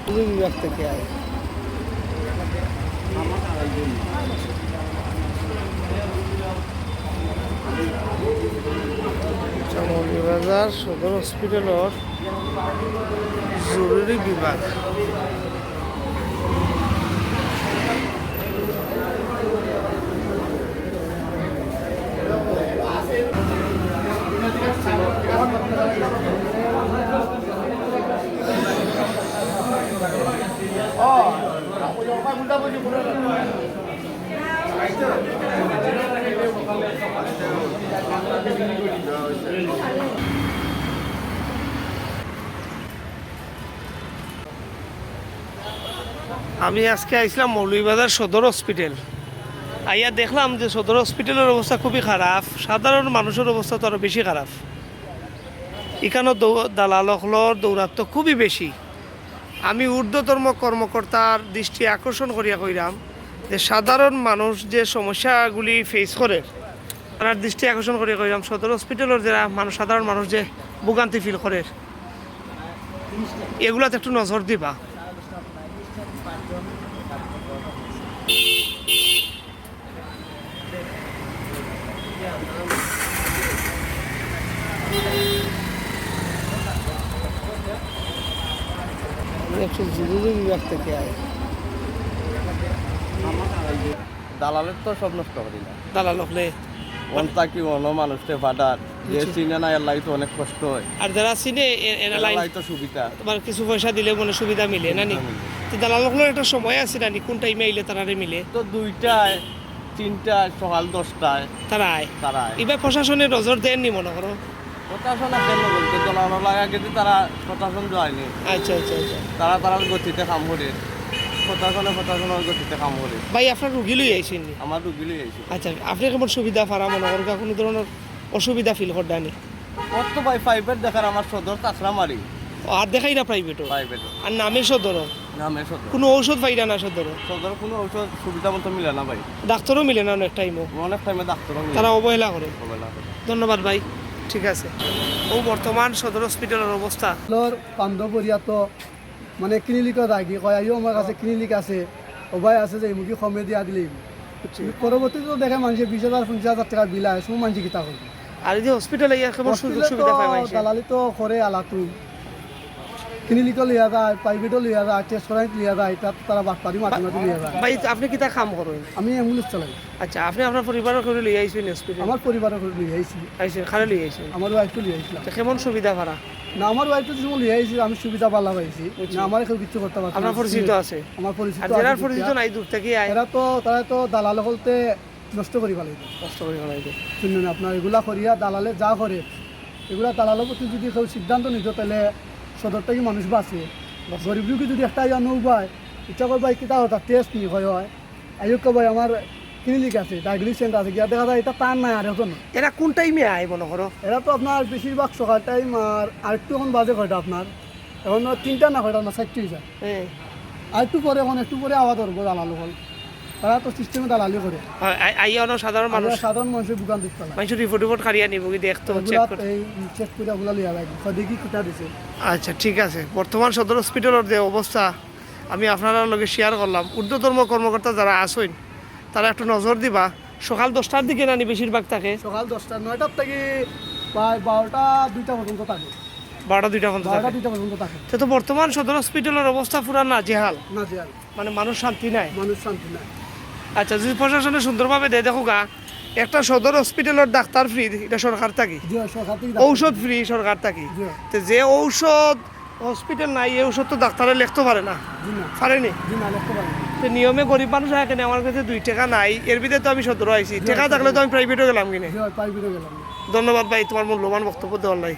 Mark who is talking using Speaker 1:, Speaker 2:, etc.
Speaker 1: বিভাগ থেকে আয় মৌলভীবাজার সদর হসপিটালের জরুরি বিভাগ। আমি আজকে আইছিলাম মৌলভীবাজার সদর হসপিটাল। আইয়া দেখলাম যে সদর হসপিটালের অবস্থা খুবই খারাপ, সাধারণ মানুষের অবস্থা তো আরও বেশি খারাপ। এখানেও দালালর দৌরাত্ম খুবই বেশি। আমি ঊর্ধ্বতন কর্মকর্তার দৃষ্টি আকর্ষণ করিয়া কইরাম যে সাধারণ মানুষ যে সমস্যাগুলি ফেস করে তার দৃষ্টি আকর্ষণ করিয়া কইরাম সদর হসপিটালের যারা মানুষ সাধারণ মানুষ যে ভোগান্তি ফিল করে এগুলাতে একটু নজর দিবা। জরুরি বিভাগ থেকে আয়
Speaker 2: দালালের তো সব নষ্ট করে দিলাম।
Speaker 1: দালাল হলে
Speaker 2: অন্তা কি অন্য মানুষকে ফাটার যে চিনে না এর তো অনেক কষ্ট হয়।
Speaker 1: আর যারা চিনে
Speaker 2: এর তো সুবিধা
Speaker 1: তোমার কিছু পয়সা দিলে মনে সুবিধা মিলে না নি? তো দালাল হলে একটা সময় আছে না নি কোন টাইমে আইলে তারারে মিলে?
Speaker 2: তো 2টায় 3টায় সকাল 10টায়
Speaker 1: তারা আয়। এবার প্রশাসনের নজর দেননি মনে করো?
Speaker 2: প্রশাসন কেন বলতে দলাল লাগা কিন্তু তারা প্রশাসন যায়নি।
Speaker 1: আচ্ছা আচ্ছা আচ্ছা
Speaker 2: তারা গতিতে কাম করে প্রশাসনের গতিতে কাম করে।
Speaker 1: ভাই আপনার রুগী লই আইছেন নি?
Speaker 2: আমার রুগী লই আইছি।
Speaker 1: আচ্ছা আপনি কেমন সুবিধা পারা মনে করো? কোনো ধরনের অসুবিধা ফিল করদানি?
Speaker 2: কত ভাই প্রাইভেট দেখার আমার সদর কাছরা মারি
Speaker 1: আর দেখাই না প্রাইভেটও?
Speaker 2: প্রাইভেট
Speaker 1: আর নামে সদর?
Speaker 2: নামে সদর।
Speaker 1: কোনো ঔষধ পাইরা না সদর?
Speaker 2: সদর কোনো ঔষধ সুবিধা মতো মিলে না ভাই।
Speaker 1: ডাক্তারও মিলে না অনেক টাইমও?
Speaker 2: অনেক টাইমে ডাক্তারও মিলে
Speaker 1: তারা অবহেলা করে।
Speaker 2: অবহেলা করে।
Speaker 1: ধন্যবাদ ভাই, ঠিক আছে। ও বর্তমান সদর হসপিটালের অবস্থা
Speaker 3: পান্ধবরিয়া তো মানে ক্লিনিকত আগে কয় আইও আমার কাছে ক্লিনিক আছে ওবাই আছে যে মুখী কমে দিয়া দিলেই পরবর্তীতে তো দেখে মানুষের 20,000 50,000 টাকা বিল হয় সব মানুষ কিতা করবে।
Speaker 1: আর এই যে হসপিটালে কেমন সুযোগ সুবিধা পায় মানুষ?
Speaker 3: দালালি তো করে আলাতু ক্লিনিকও লিয়া যায়, প্রাইভেটও লিয়া যায়, টেস্ট করাই লিয়া যায়, তারা বাটপারি মাটি মাটি লিয়া যায়।
Speaker 1: ভাই আপনি কিতা কাম করেন?
Speaker 3: আমি অ্যাম্বুলেন্স চালাই।
Speaker 1: আচ্ছা আপনি আপনার পরিবারের করে লিয়ে আইছেন হসপিটাল?
Speaker 3: আমার পরিবারের করে লিয়ে আইছি।
Speaker 1: আইছেন খালে লিয়ে আইছেন?
Speaker 3: আমার ওয়াইফকে লিয়ে আইছিলাম।
Speaker 1: কেমন সুবিধা পারা?
Speaker 3: না আমার ওয়াইফকে যখন লিয়ে আইছি আমি সুবিধা পালা পাইছি না, আমার কেউ কিছু করতে পারছে না।
Speaker 1: আপনার পরিচিত আছে?
Speaker 3: আমার পরিচিত
Speaker 1: আর যারা পরিচিত নাই দূর থেকে আয়
Speaker 3: তারা তো দালাল হলতে নষ্ট করি পালাই
Speaker 1: কষ্ট করে ফেলাই
Speaker 3: শুনুন আপনার এগুলা করিয়া দালালে যা করে এগুলা দালালের প্রতি যদি কেউ সিদ্ধান্ত নিত তাহলে সদরটা কি মানুষ বাঁচে। গরিব লোকে যদি একটা ইয়া নৌবায় ইচ্ছা করবা কিতা হতা টেস্ট নি হয় আয়ুক ভাই আমার ক্লিনিক আছে, ডায়াগনোস্টিক সেন্টার আছে, গিয়া দেখা যায় এটা তার নাই আর এখন।
Speaker 1: এরা কোন টাইমে আয় মনে করো?
Speaker 3: এরা তো আপনার বেশিরভাগ সকাল টাইম আর একটু এখন বাজে কয়টা আপনার এখন 3টা না কয়টা না 4টা যায় আর একটু পরে এখন একটু পরে আওয়াজ ধরবো দালাল হল তারা তো সিস্টেমে দালালি করে।
Speaker 1: আইয়া সাধারণ
Speaker 3: মানুষের দোকান দিতে
Speaker 1: মানুষের রিপোর্ট কারিয়া নিব কি দেখতো
Speaker 3: চেক করে ওগুলা লিয়া লাগে দেখি কোথা দিছে।
Speaker 1: আচ্ছা ঠিক আছে। বর্তমান সদর হসপিটালের যে অবস্থা আমি আপনার লগে শেয়ার করলাম। ঊর্ধ্বতন কর্মকর্তা যারা আসেন তারা একটু নজর দিবা। সকাল 10টার দিকে নানি বেশিরভাগ থাকে?
Speaker 3: সকাল 10টা 9টার থেকে প্রায় 12টা 2টা পর্যন্ত থাকে।
Speaker 1: 12টা 2টা পর্যন্ত থাকে। তো বর্তমান সদর হসপিটালের অবস্থা পুরা না জেহাল মানে মানুষ শান্তি নাই। আচ্ছা যদি প্রশাসনে সুন্দরভাবে দেয় দেখো গা একটা সদর হসপিটালের ডাক্তার ফ্রি এটা সরকার থাকি, ঔষধ ফ্রি সরকার থাকি। তো যে ঔষধ হসপিটাল নাই এই ঔষধ তো ডাক্তারে লিখতে পারে না, পারেনি। তো নিয়মে গরিব মানুষ এখানে আমার কাছে 2 টাকা নাই, এর ভিতরে তো আমি সদর আইছি। টাকা থাকলে তো আমি প্রাইভেটও গেলাম কিনে। ধন্যবাদ ভাই তোমার মূল্যবান বক্তব্য দেওয়ার লাই।